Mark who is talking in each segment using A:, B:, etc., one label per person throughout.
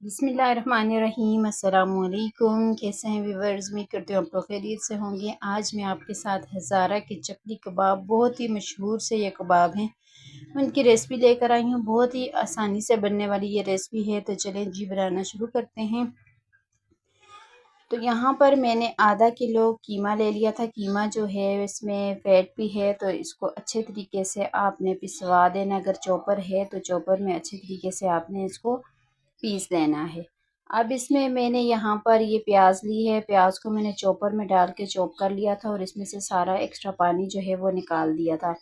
A: बिस्मिल्लाहिर्रहमानिर्रहीम। अस्सलामुअलैकुम। कैसे हैं व्यूवर्स? उम्मीद करती हूँ आप लोग खैरियत से होंगे। आज मैं आपके साथ हज़ारा के चकली कबाब, बहुत ही मशहूर से ये कबाब हैं, उनकी रेसिपी लेकर आई हूँ। बहुत ही आसानी से बनने वाली ये रेसिपी है, तो चलें जी बनाना शुरू करते हैं। तो यहाँ पर मैंने आधा किलो कीमा ले लिया था। कीमा जो है इसमें फ़ैट भी है, तो इसको अच्छे तरीके से आपने पिसवा देना। अगर चॉपर है तो चॉपर में अच्छे तरीके से आपने इसको पीस लेना है। अब इसमें मैंने यहाँ पर ये प्याज ली है। प्याज को मैंने चॉपर में डाल के चॉप कर लिया था और इसमें से सारा एक्स्ट्रा पानी जो है वो निकाल दिया था।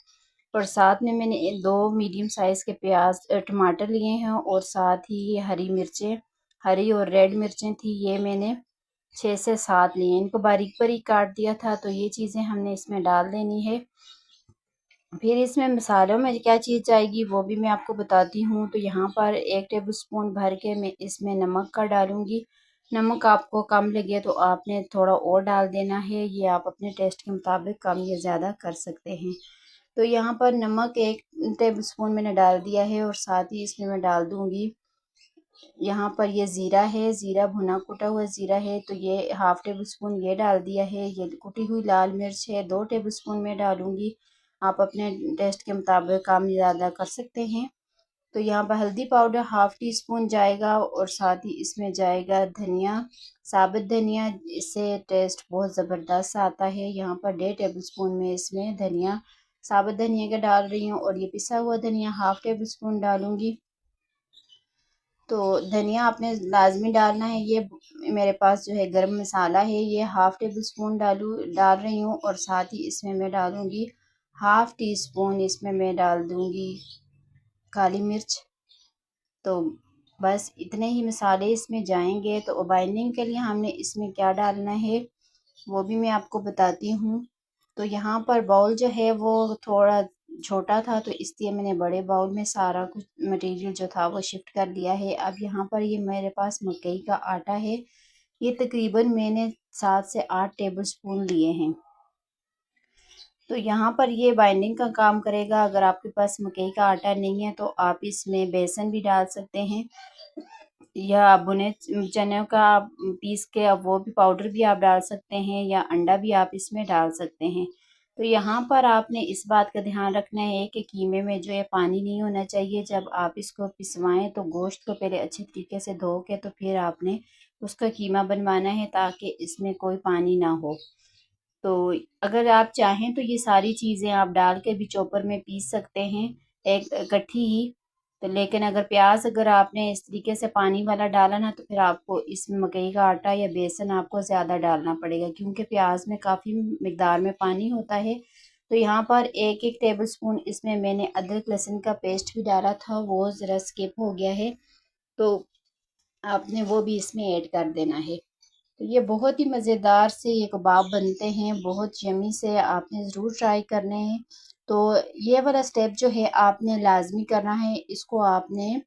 A: और साथ में मैंने दो मीडियम साइज़ के टमाटर लिए हैं और साथ ही ये हरी मिर्चें, हरी और रेड मिर्चें थी, ये मैंने 6 से 7 लिए। इनको बारीक बारीक काट दिया था। तो ये चीज़ें हमने इसमें डाल देनी है। फिर इसमें मसालों में क्या चीज़ जाएगी वो भी मैं आपको बताती हूँ। तो यहाँ पर 1 टेबल स्पून भर के मैं इसमें नमक का डालूँगी। नमक आपको कम लगे तो आपने थोड़ा और डाल देना है। ये आप अपने टेस्ट के मुताबिक कम या ज़्यादा कर सकते हैं। तो यहाँ पर नमक 1 टेबल स्पून मैंने डाल दिया है और साथ ही इसमें मैं डाल दूँगी, यहाँ पर ये ज़ीरा है, ज़ीरा भुना कुटा हुआ ज़ीरा है, तो ये हाफ़ टेबल स्पून ये डाल दिया है। ये कुटी हुई लाल मिर्च है, 2 टेबल स्पून मैं डालूँगी। आप अपने टेस्ट के मुताबिक कम ज़्यादा कर सकते हैं। तो यहाँ पर हल्दी पाउडर हाफ़ टी स्पून जाएगा और साथ ही इसमें जाएगा धनिया, साबुत धनिया, इससे टेस्ट बहुत ज़बरदस्त आता है। यहाँ पर 1.5 टेबल स्पून में इसमें धनिया, साबुत धनिया का डाल रही हूँ और ये पिसा हुआ धनिया हाफ़ टेबल स्पून डालूँगी। तो धनिया आपने लाजमी डालना है। ये मेरे पास जो है गरम मसाला है, ये हाफ़ टेबल स्पून डाल रही हूँ और साथ ही इसमें मैं डालूँगी हाफ़ टी स्पून, इसमें मैं डाल दूँगी काली मिर्च। तो बस इतने ही मसाले इसमें जाएंगे। तो बाइंडिंग के लिए हमने इसमें क्या डालना है वो भी मैं आपको बताती हूँ। तो यहाँ पर बाउल जो है वो थोड़ा छोटा था, तो इसलिए मैंने बड़े बाउल में सारा कुछ मटेरियल जो था वो शिफ्ट कर दिया है। अब यहाँ पर ये मेरे पास मकई का आटा है, ये तकरीबन मैंने 7 से 8 टेबल स्पून लिए हैं। तो यहाँ पर ये बाइंडिंग का काम करेगा। अगर आपके पास मकई का आटा नहीं है तो आप इसमें बेसन भी डाल सकते हैं, या भुने चने का पीस के अब वो भी पाउडर भी आप डाल सकते हैं, या अंडा भी आप इसमें डाल सकते हैं। तो यहाँ पर आपने इस बात का ध्यान रखना है कि कीमे में जो है पानी नहीं होना चाहिए। जब आप इसको पिसवाएं तो गोश्त को पहले अच्छे तरीके से धो के तो फिर आपने उसका कीमा बनवाना है, ताकि इसमें कोई पानी ना हो। तो अगर आप चाहें तो ये सारी चीज़ें आप डाल के भी चॉपर में पीस सकते हैं एक इकट्ठी ही। तो लेकिन अगर प्याज अगर आपने इस तरीके से पानी वाला डाला ना, तो फिर आपको इसमें मकई का आटा या बेसन आपको ज़्यादा डालना पड़ेगा, क्योंकि प्याज में काफ़ी मिकदार में पानी होता है। तो यहाँ पर 1-1 टेबल स्पून इसमें मैंने अदरक लहसुन का पेस्ट भी डाला था, वो ज़रा स्किप हो गया है, तो आपने वो भी इसमें ऐड कर देना है। तो ये बहुत ही मज़ेदार से ये कबाब बनते हैं, बहुत यम्मी से, आपने ज़रूर ट्राई करने हैं। तो ये वाला स्टेप जो है आपने लाज़मी करना है। इसको आपने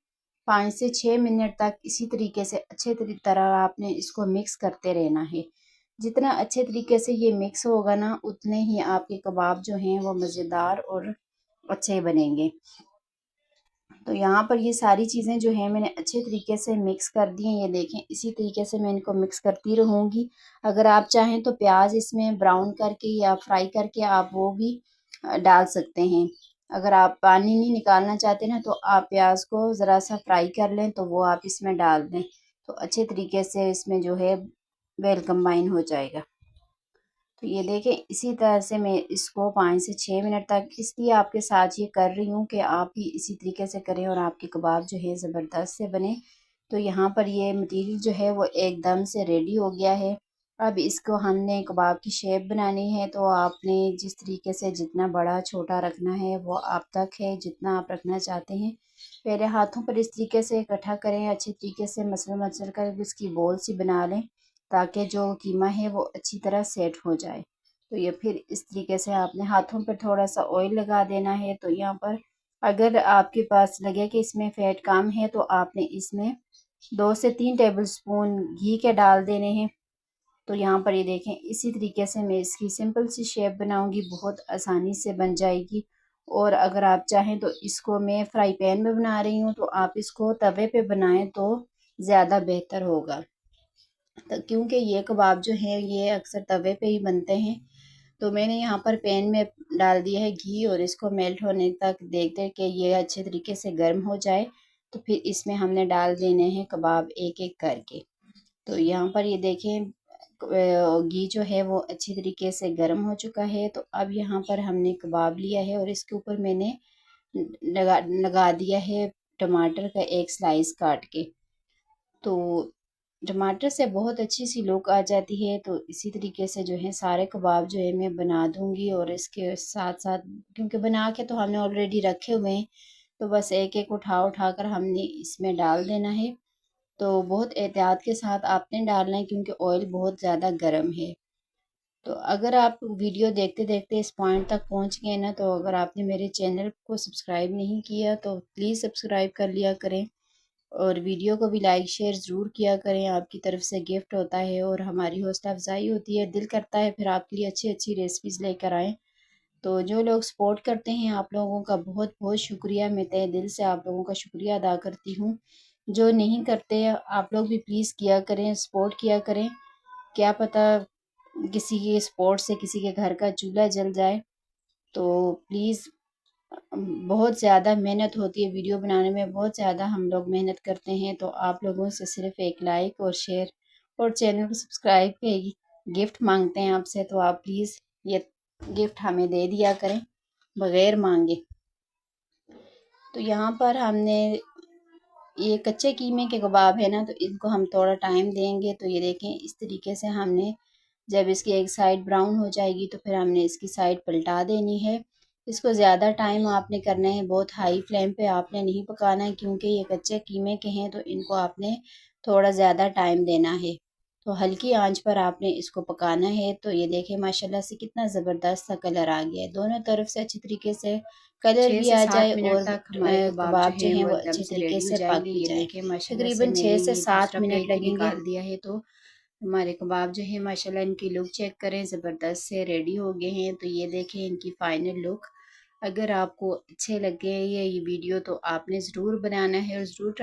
A: 5 से 6 मिनट तक इसी तरीके से अच्छे तरह आपने इसको मिक्स करते रहना है। जितना अच्छे तरीके से ये मिक्स होगा ना, उतने ही आपके कबाब जो हैं वो मज़ेदार और अच्छे बनेंगे। तो यहाँ पर ये सारी चीज़ें जो हैं मैंने अच्छे तरीके से मिक्स कर दी हैं। ये देखें, इसी तरीके से मैं इनको मिक्स करती रहूँगी। अगर आप चाहें तो प्याज इसमें ब्राउन करके या फ्राई करके आप वो भी डाल सकते हैं। अगर आप पानी नहीं निकालना चाहते ना, तो आप प्याज को ज़रा सा फ्राई कर लें, तो वो आप इसमें डाल दें, तो अच्छे तरीके से इसमें जो है वेल कंबाइन हो जाएगा। तो ये देखें, इसी तरह से मैं इसको 5 से 6 मिनट तक इसलिए आपके साथ ये कर रही हूँ कि आप भी इसी तरीके से करें और आपके कबाब जो है ज़बरदस्त से बने। तो यहाँ पर ये मटीरियल जो है वो एकदम से रेडी हो गया है। अब इसको हमने कबाब की शेप बनानी है, तो आपने जिस तरीके से जितना बड़ा छोटा रखना है वो आप तक है, जितना आप रखना चाहते हैं। पहले हाथों पर इस तरीके से इकट्ठा करें, अच्छे तरीके से मसल मसल कर इसकी बॉल सी बना लें, ताकि जो कीमा है वो अच्छी तरह सेट हो जाए। तो ये फिर इस तरीके से आपने हाथों पर थोड़ा सा ऑयल लगा देना है। तो यहाँ पर अगर आपके पास लगे कि इसमें फ़ैट कम है, तो आपने इसमें 2 से 3 टेबल स्पून घी के डाल देने हैं। तो यहाँ पर ये देखें, इसी तरीके से मैं इसकी सिंपल सी शेप बनाऊंगी, बहुत आसानी से बन जाएगी। और अगर आप चाहें तो इसको मैं फ्राई पैन में बना रही हूँ, तो आप इसको तवे पे बनाएं तो ज़्यादा बेहतर होगा। तो क्योंकि ये कबाब जो हैं ये अक्सर तवे पे ही बनते हैं। तो मैंने यहाँ पर पैन में डाल दिया है घी और इसको मेल्ट होने तक देख देख के ये अच्छे तरीके से गर्म हो जाए। तो फिर इसमें हमने डाल देने हैं कबाब एक एक करके। तो यहाँ पर ये देखें घी जो है वो अच्छी तरीके से गर्म हो चुका है। तो अब यहाँ पर हमने कबाब लिया है और इसके ऊपर मैंने लगा दिया है टमाटर का एक स्लाइस काट के। तो टमाटर से बहुत अच्छी सी लुक आ जाती है। तो इसी तरीके से जो है सारे कबाब जो है मैं बना दूंगी और इसके साथ साथ क्योंकि बना के तो हमने ऑलरेडी रखे हुए हैं, तो बस एक एक उठा कर हमने इसमें डाल देना है। तो बहुत एहतियात के साथ आपने डालना है क्योंकि ऑयल बहुत ज़्यादा गर्म है। तो अगर आप वीडियो देखते देखते इस पॉइंट तक पहुंच गए ना, तो अगर आपने मेरे चैनल को सब्सक्राइब नहीं किया तो प्लीज़ सब्सक्राइब कर लिया करें और वीडियो को भी लाइक शेयर ज़रूर किया करें। आपकी तरफ से गिफ्ट होता है और हमारी हौसला अफजाई होती है। दिल करता है फिर आपके लिए अच्छी अच्छी रेसिपीज़ लेकर आएँ। तो जो लोग सपोर्ट करते हैं आप लोगों का बहुत बहुत शुक्रिया। मैं तहे दिल से आप लोगों का शुक्रिया अदा करती हूँ। जो नहीं करते आप लोग भी प्लीज़ किया करें, सपोर्ट किया करें। क्या पता किसी के सपोर्ट से किसी के घर का चूल्हा जल जाए। तो प्लीज़ बहुत ज़्यादा मेहनत होती है वीडियो बनाने में, बहुत ज़्यादा हम लोग मेहनत करते हैं। तो आप लोगों से सिर्फ एक लाइक और शेयर और चैनल को सब्सक्राइब के गिफ्ट मांगते हैं आपसे। तो आप प्लीज़ ये गिफ्ट हमें दे दिया करें बगैर मांगे। तो यहाँ पर हमने ये कच्चे कीमे के कबाब है ना, तो इनको हम थोड़ा टाइम देंगे। तो ये देखें इस तरीके से हमने जब इसकी एक साइड ब्राउन हो जाएगी तो फिर हमने इसकी साइड पलटा देनी है। इसको ज़्यादा टाइम आपने करना है, बहुत हाई फ्लेम पे आपने नहीं पकाना है क्योंकि ये कच्चे कीमे के हैं। तो इनको आपने थोड़ा ज़्यादा टाइम देना है। तो हल्की आंच पर आपने इसको पकाना है। तो ये देखें माशाल्लाह से कितना ज़बरदस्त सा कलर आ गया है, दोनों तरफ से अच्छी तरीके से कलर
B: 6
A: भी
B: से
A: आ
B: 7
A: जाए
B: मिनट
A: और
B: तक हमारे कबाब जो
A: कबाब जो
B: हैं
A: हैं
B: वो
A: वो
B: एकदम
A: अच्छे
B: से
A: तरीके
B: रेडी हो
A: से पक
B: जाएंगे।
A: भी
B: ये
A: जाएँ।
B: देखें माशाल्लाह से
A: तकरीबन
B: मैंने
A: 6 से
B: ये
A: 7
B: दूसरा
A: मिनट
B: प्लेट भी
A: लगेंगे।
B: निकाल दिया है। तो हमारे कबाब जो है माशाल्लाह इनकी लुक चेक करें, ज़बरदस्त से रेडी हो गए हैं। तो ये देखें इनकी फ़ाइनल लुक। अगर आपको अच्छे लगे ये वीडियो तो आपने ज़रूर बनाना है और ज़रूर ट्राई